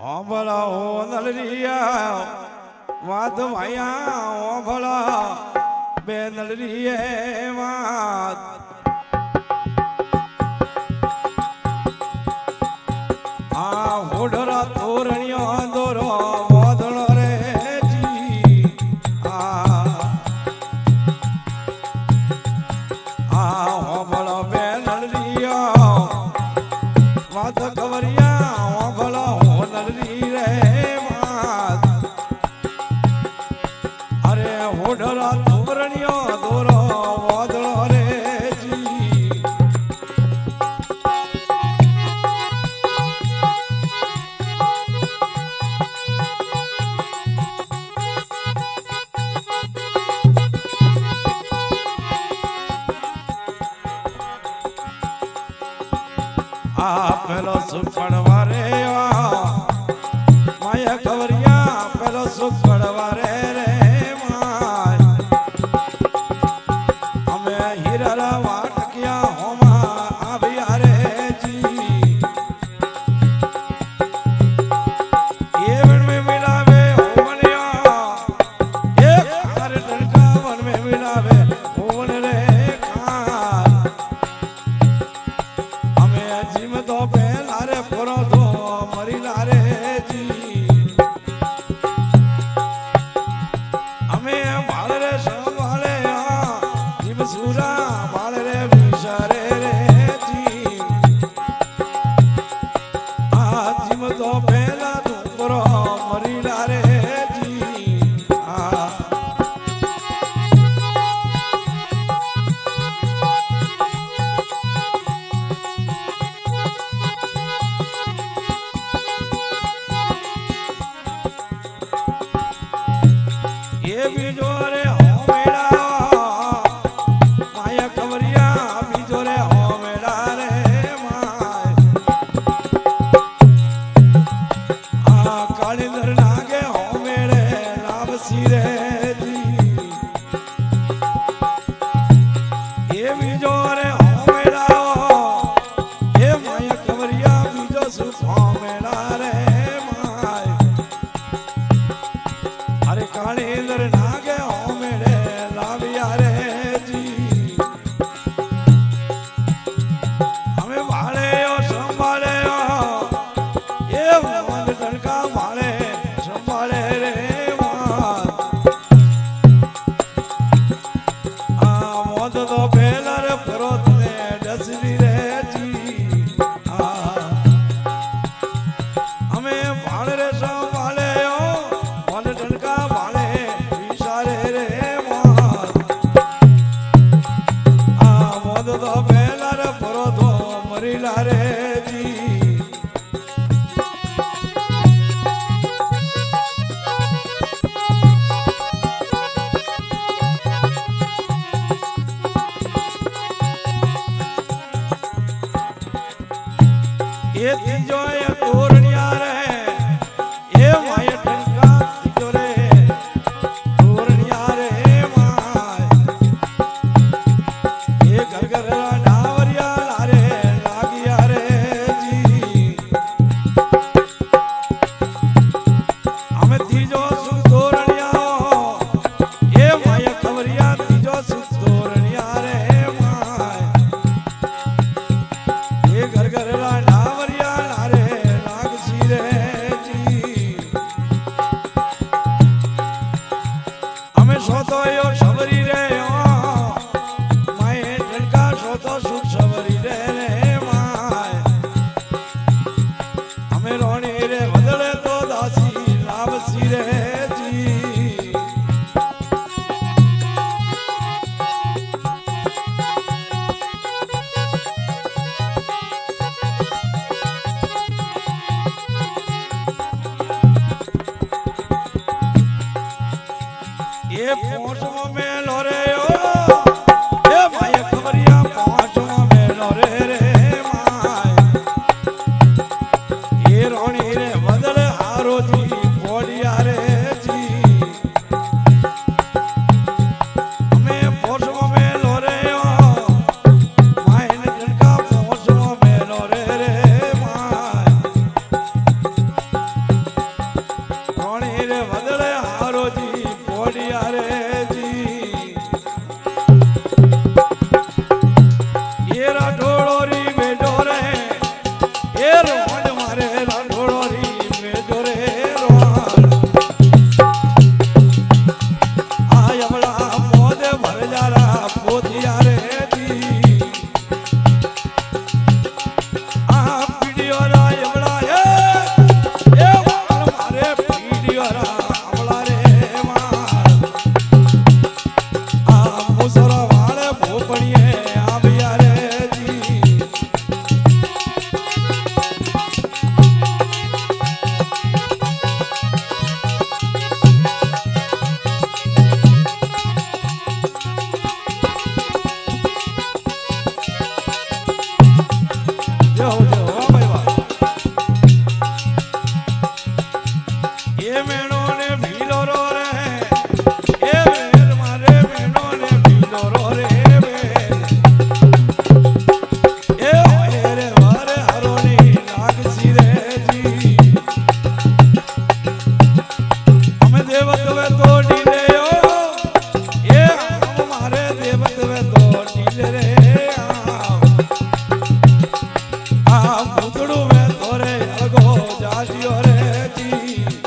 हाँ भला हो नलरिया वाद भाइया हो भला बे नलरिए वाद आ होडरा तोरणियो दोरो वादळो रे जी आ हो भला बे नलरिया वाद कवरिया हो भला हो नलरी रे वाद अरे होडरा तोरणियो दोरो वादळो रे जी पेलो सुखण वारे माया कवरिया पेलो सुखण वारे रे माय हमें हीरा वाटकिया होमा आविया रे जी ये वन में मिलावे होवनिया एक हर डंका वन में मिलावे होवन रे खान हमें जिम तो लारे पुरो तो मरी लारे जी हमें बाल रे संभाले जिम सूरा बाल रे विचारे रे जी जिम तो पहला तू पुरो मरी लारे जी ये बीजो रे हो मेरा माया कवरिया बीजो रे हो मेरा रे माय काली दर नागे हो मेरे नाम सिरे जी ये बीजो रे हो मेरा ये माया कवरिया बीजो सुख हो मेरा रे माय अरे काली दर नागे हो मेरे लाविया रे जी हमें भाले हो संभाले हो ये मन टनका भाले संभाले रे मोद तो पेलर फरोत ने डसरी रे जी हमें भाले रे संभाले हो मन टनका भाले विचारे रे मोद तो पेलर फरोत मरी लारे जी ये तीजो ये तोरणिया रे ये माया टनका तीजो रे तोरणिया रे माय ये घर घर डावरिया लारे लागिया रे जी हमें तीजो सुख तोरणिया ये माया कवरिया तीजो सुख तोरणिया रे माय ये घर घर डावरिया लारे लाग सी रे जी हमें सोतो यो सबरी रे माए टनका सोतो सुख सबरी रे माय हमें रोणी रे बदले तो दासी लाभ सी रे जी ये पोषो में लोरे ये माया खबरिया पोषो में लोरे रे माय ये रोणी रे बदल हारो जी बोलिया रे जी हमें पोषो में लोरे माय ने टनका पोषो में लोरे रे माय જાજ્યો રે જી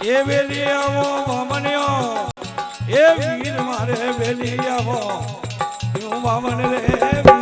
એ વેલી આવો વામણ્યો એ વીર મારે વેલી આવો હું વામણ રે